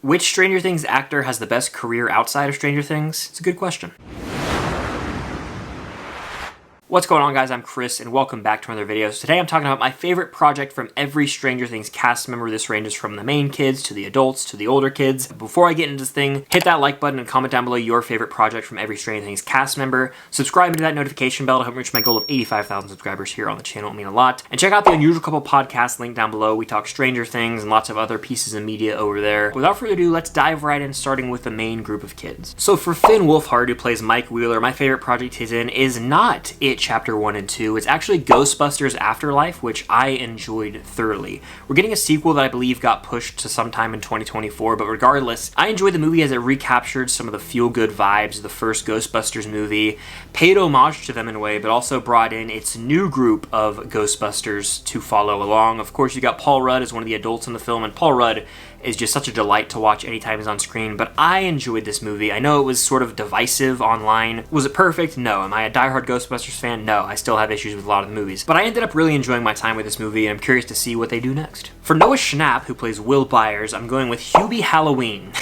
Which Stranger Things actor has the best career outside of Stranger Things? It's a good question. What's going on, guys? I'm Chris, and welcome back to another video. So today I'm talking about my favorite project from every Stranger Things cast member. This ranges from the main kids to the adults to the older kids. Before I get into this thing, hit that like button and comment down below your favorite project from every Stranger Things cast member. Subscribe to that notification bell to help me reach my goal of 85,000 subscribers here on the channel. It would mean a lot. And check out the Unusual Couple podcast link down below. We talk Stranger Things and lots of other pieces of media over there. Without further ado, let's dive right in, starting with the main group of kids. So for Finn Wolfhard, who plays Mike Wheeler, my favorite project he's in is not It Chapter 1 and 2. It's actually Ghostbusters Afterlife, which I enjoyed thoroughly. We're getting a sequel that I believe got pushed to sometime in 2024, but regardless, I enjoyed the movie as it recaptured some of the feel-good vibes of the first Ghostbusters movie, paid homage to them in a way, but also brought in its new group of Ghostbusters to follow along. Of course, you got Paul Rudd as one of the adults in the film, and Paul Rudd is just such a delight to watch anytime he's on screen, but I enjoyed this movie. I know it was sort of divisive online. Was it perfect? No. Am I a diehard Ghostbusters fan? No. I still have issues with a lot of the movies. But I ended up really enjoying my time with this movie, and I'm curious to see what they do next. For Noah Schnapp, who plays Will Byers, I'm going with Hubie Halloween.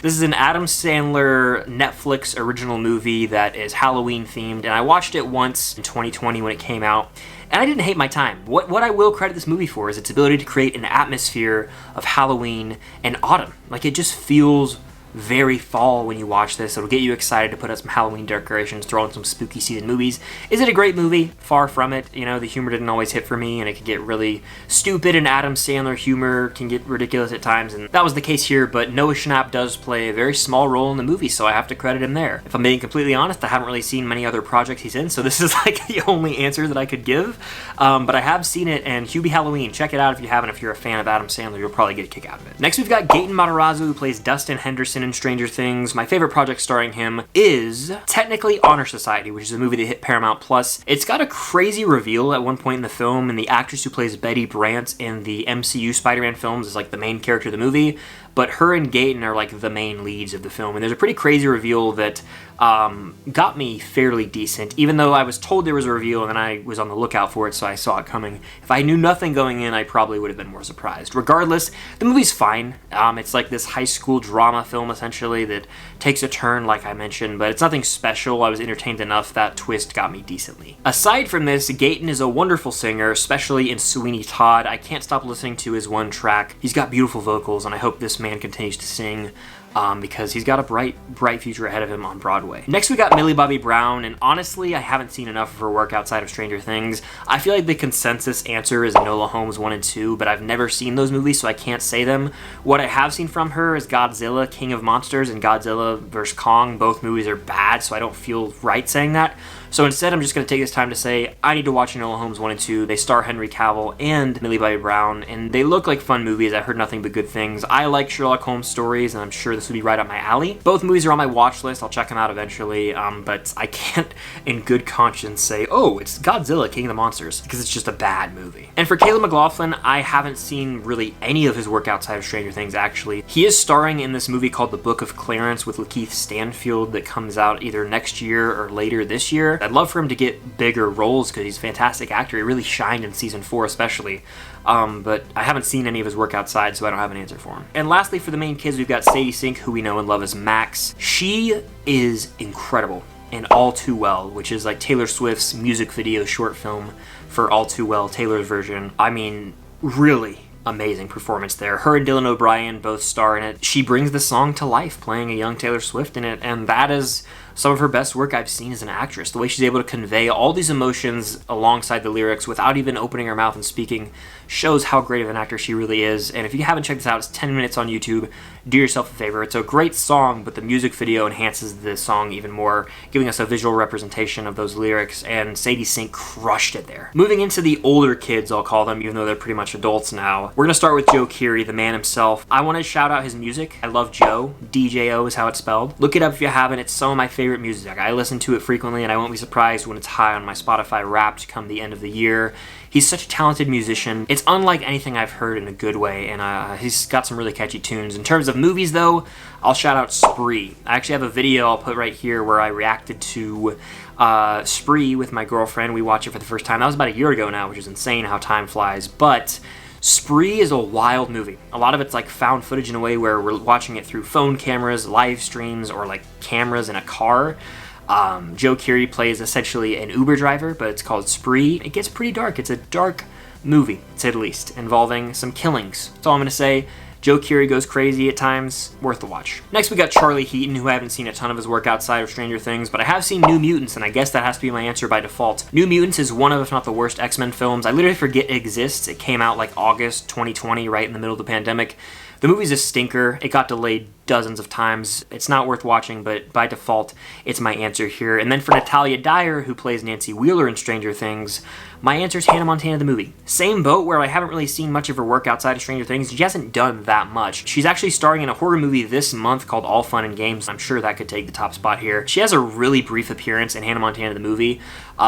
This is an Adam Sandler Netflix original movie that is Halloween themed, and I watched it once in 2020 when it came out. And I didn't hate my time. What I will credit this movie for is its ability to create an atmosphere of Halloween and autumn. Like, it just feels very fall when you watch this. It'll get you excited to put up some Halloween decorations, throw in some spooky season movies. Is it a great movie? Far from it. You know, the humor didn't always hit for me, and it can get really stupid, and Adam Sandler humor can get ridiculous at times, and that was the case here, but Noah Schnapp does play a very small role in the movie, so I have to credit him there. If I'm being completely honest, I haven't really seen many other projects he's in, so this is like the only answer that I could give, but I have seen it, and Hubie Halloween, check it out if you haven't. If you're a fan of Adam Sandler, you'll probably get a kick out of it. Next, we've got Gaten Matarazzo, who plays Dustin Henderson in Stranger Things. My favorite project starring him is technically Honor Society, which is a movie that hit Paramount Plus. It's got a crazy reveal at one point in the film, and the actress who plays Betty Brant in the MCU Spider-Man films is like the main character of the movie, but her and Gaten are like the main leads of the film, and there's a pretty crazy reveal that got me fairly decent, even though I was told there was a reveal and then I was on the lookout for it, so I saw it coming. If I knew nothing going in, I probably would have been more surprised. Regardless, the movie's fine. It's like this high school drama film, essentially, that takes a turn, like I mentioned, but it's nothing special. I was entertained enough. That twist got me decently. Aside from this, Gaten is a wonderful singer, especially in Sweeney Todd. I can't stop listening to his one track. He's got beautiful vocals, and I hope this man continues to sing, because he's got a bright future ahead of him on Broadway. Next, we got Millie Bobby Brown, and honestly, I haven't seen enough of her work outside of Stranger Things. I feel like the consensus answer is Enola Holmes 1 and 2, but I've never seen those movies, so I can't say them. What I have seen from her is Godzilla, King of Monsters, and Godzilla vs. Kong. Both movies are bad, so I don't feel right saying that. So instead, I'm just going to take this time to say I need to watch Enola Holmes 1 and 2. They star Henry Cavill and Millie Bobby Brown, and they look like fun movies. I heard nothing but good things. I like Sherlock Holmes stories, and I'm sure this would be right up my alley. Both movies are on my watch list. I'll check them out eventually, but I can't in good conscience say, oh, it's Godzilla, King of the Monsters, because it's just a bad movie. And for Caleb McLaughlin, I haven't seen really any of his work outside of Stranger Things, actually. He is starring in this movie called The Book of Clarence with Lakeith Stanfield that comes out either next year or later this year. I'd love for him to get bigger roles because he's a fantastic actor. He really shined in season 4 especially, but I haven't seen any of his work outside, so I don't have an answer for him. And lastly, for the main kids, we've got Sadie Sink, who we know and love as Max. She is incredible in All Too Well, which is like Taylor Swift's music video short film for All Too Well, Taylor's version. I mean, really amazing performance there. Her and Dylan O'Brien both star in it. She brings the song to life, playing a young Taylor Swift in it, and that is some of her best work I've seen as an actress. The way she's able to convey all these emotions alongside the lyrics without even opening her mouth and speaking shows how great of an actor she really is. And if you haven't checked this out, it's 10 minutes on YouTube. Do yourself a favor. It's a great song, but the music video enhances the song even more, giving us a visual representation of those lyrics, and Sadie Sink crushed it there. Moving into the older kids, I'll call them, even though they're pretty much adults now. We're gonna start with Joe Keery, the man himself. I want to shout out his music. I love Joe. DJO is how it's spelled. Look it up if you haven't. It's some of my favorite music. I listen to it frequently, and I won't be surprised when it's high on my Spotify Wrapped come the end of the year. He's such a talented musician. It's unlike anything I've heard in a good way, and he's got some really catchy tunes. In terms of movies, though, I'll shout out Spree. I actually have a video I'll put right here where I reacted to Spree with my girlfriend. We watched it for the first time. That was about a year ago now, which is insane how time flies. But Spree is a wild movie. A lot of it's like found footage in a way where we're watching it through phone cameras, live streams, or like cameras in a car. Joe Keery plays essentially an Uber driver, but it's called Spree. It gets pretty dark. It's a dark movie, to say the least, involving some killings. That's all I'm going to say. Joe Keery goes crazy at times, worth the watch. Next we got Charlie Heaton, who I haven't seen a ton of his work outside of Stranger Things, but I have seen New Mutants, and I guess that has to be my answer by default. New Mutants is one of, if not the worst, X-Men films. I literally forget it exists. It came out like August 2020, right in the middle of the pandemic. The movie's a stinker. It got delayed dozens of times. It's not worth watching, but by default, it's my answer here. And then for Natalia Dyer, who plays Nancy Wheeler in Stranger Things, my answer is Hannah Montana the movie. Same boat, where I haven't really seen much of her work outside of Stranger Things. She hasn't done that much. She's actually starring in a horror movie this month called All Fun and Games. I'm sure that could take the top spot here. She has a really brief appearance in Hannah Montana the movie,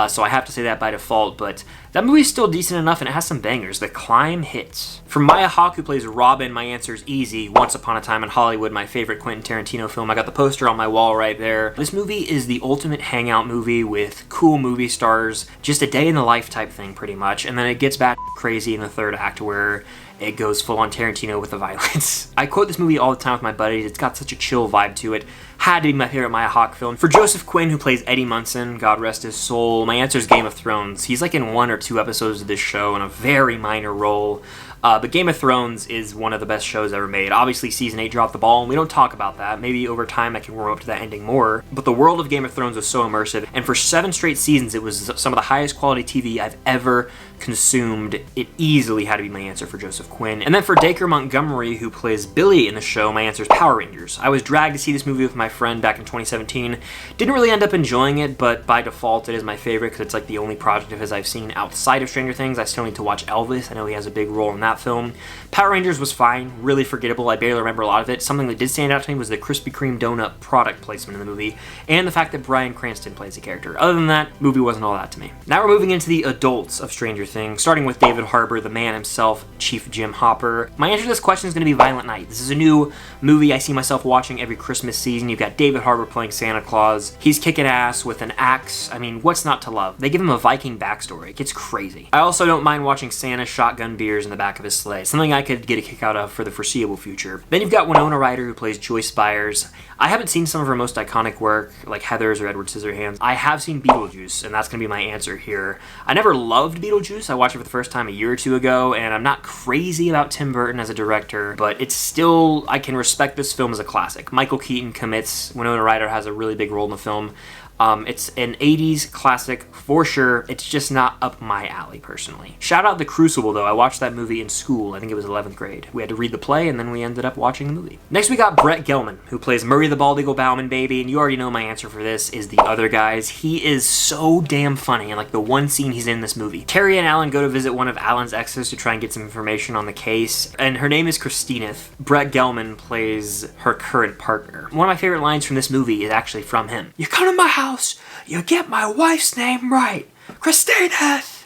so I have to say that by default, but that movie's still decent enough and it has some bangers. The Climb hits. For Maya Hawke, who plays Robin, my answer is easy. Once Upon a Time in Hollywood, my favorite Quentin Tarantino film. I got the poster on my wall right there. This movie is the ultimate hangout movie with cool movie stars, just a day in the life type thing pretty much, and then it gets back crazy in the third act where it goes full on Tarantino with the violence. I quote this movie all the time with my buddies. It's got such a chill vibe to it. Had to be my favorite Maya Hawke film. For Joseph Quinn, who plays Eddie Munson, God rest his soul, my answer is Game of Thrones. He's like in 1 or 2 episodes of this show in a very minor role. But Game of Thrones is one of the best shows ever made. Obviously, Season 8 dropped the ball, and we don't talk about that. Maybe over time I can warm up to that ending more. But the world of Game of Thrones was so immersive, and for 7 straight seasons, it was some of the highest quality TV I've ever consumed. It easily had to be my answer for Joseph Quinn. And then for Dacre Montgomery, who plays Billy in the show, my answer is Power Rangers. I was dragged to see this movie with my friend back in 2017. Didn't really end up enjoying it, but by default, it is my favorite because it's like the only project of his I've seen outside of Stranger Things. I still need to watch Elvis. I know he has a big role in that film. Power Rangers was fine, really forgettable. I barely remember a lot of it. Something that did stand out to me was the Krispy Kreme donut product placement in the movie, and the fact that Bryan Cranston plays a character. Other than that, movie wasn't all that to me. Now we're moving into the adults of Stranger Things, starting with David Harbour, the man himself, Chief Jim Hopper. My answer to this question is going to be Violent Night. This is a new movie I see myself watching every Christmas season. You've got David Harbour playing Santa Claus. He's kicking ass with an axe. I mean, what's not to love? They give him a Viking backstory. It gets crazy. I also don't mind watching Santa shotgun beers in the back of his sleigh. Something I could get a kick out of for the foreseeable future. Then you've got Winona Ryder, who plays Joyce Byers. I haven't seen some of her most iconic work, like Heathers or Edward Scissorhands. I have seen Beetlejuice, and that's going to be my answer here. I never loved Beetlejuice. I watched it for the first time a year or 2 ago, and I'm not crazy about Tim Burton as a director, but it's still, I can respect this film as a classic. Michael Keaton commits. Winona Ryder has a really big role in the film. It's an 80s classic for sure. It's just not up my alley personally. Shout out The Crucible though. I watched that movie in school. I think it was 11th grade. We had to read the play and then we ended up watching the movie. Next we got Brett Gelman, who plays Murray the Bald Eagle Bauman baby, and you already know my answer for this is The Other Guys. He is so damn funny in like the one scene he's in this movie. Terry and Alan go to visit one of Alan's exes to try and get some information on the case, and her name is Christineth. Brett Gelman plays her current partner. One of my favorite lines from this movie is actually from him. "You come to my house, you get my wife's name right, Christineth."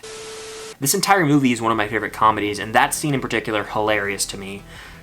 This entire movie is one of my favorite comedies, and that scene in particular hilarious to me.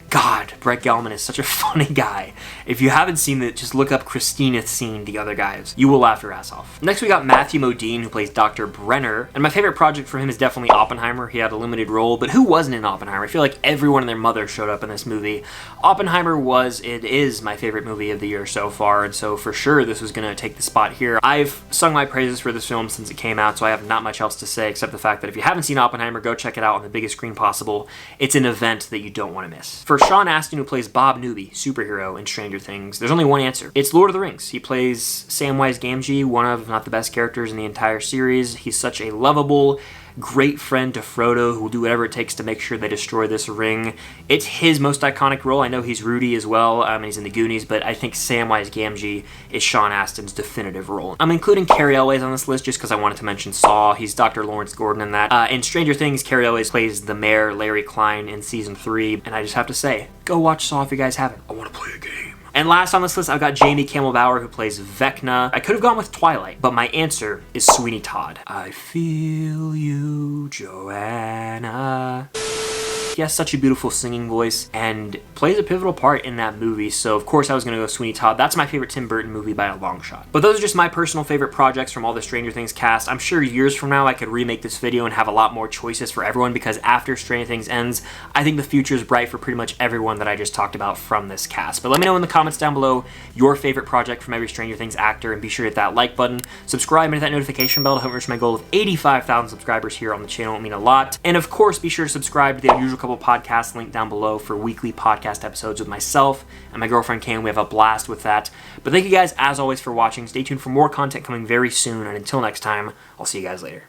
God, Brett Gelman is such a funny guy. If you haven't seen it, just look up Christineth's scene, The Other Guys. You will laugh your ass off. Next we got Matthew Modine, who plays Dr. Brenner, and my favorite project for him is definitely Oppenheimer. He had a limited role, but who wasn't in Oppenheimer? I feel like everyone and their mother showed up in this movie. Oppenheimer is my favorite movie of the year so far, and so for sure this was going to take the spot here. I've sung my praises for this film since it came out, so I have not much else to say except the fact that if you haven't seen Oppenheimer, go check it out on the biggest screen possible. It's an event that you don't want to miss. For Sean Astin, who plays Bob Newby, superhero in Stranger Things, there's only one answer. It's Lord of the Rings. He plays Samwise Gamgee, one of, if not the best characters in the entire series. He's such a lovable, great friend to Frodo who will do whatever it takes to make sure they destroy this ring. It's his most iconic role. I know he's Rudy as well, and he's in the Goonies, but I think Samwise Gamgee is Sean Astin's definitive role. I'm including Cary Elwes on this list just because I wanted to mention Saw. He's Dr. Lawrence Gordon in that. In Stranger Things, Cary Elwes plays the mayor, Larry Klein, in season 3, and I just have to say, go watch Saw if you guys haven't. I want to play a game. And last on this list, I've got Jamie Campbell-Bower, who plays Vecna. I could have gone with Twilight, but my answer is Sweeney Todd. I feel you, Joanna. he has such a beautiful singing voice and plays a pivotal part in that movie. So of course I was gonna go Sweeney Todd. That's my favorite Tim Burton movie by a long shot. But those are just my personal favorite projects from all the Stranger Things cast. I'm sure years from now I could remake this video and have a lot more choices for everyone, because after Stranger Things ends, I think the future is bright for pretty much everyone that I just talked about from this cast. But let me know in the comments down below your favorite project from every Stranger Things actor, and be sure to hit that like button, subscribe, and hit that notification bell to help me reach my goal of 85,000 subscribers here on the channel. It would mean a lot. And of course, be sure to subscribe to the Unusual Couple podcast link down below for weekly podcast episodes with myself and my girlfriend Cam. We have a blast with that. But thank you guys as always for watching. Stay tuned for more content coming very soon, and until next time, I'll see you guys later.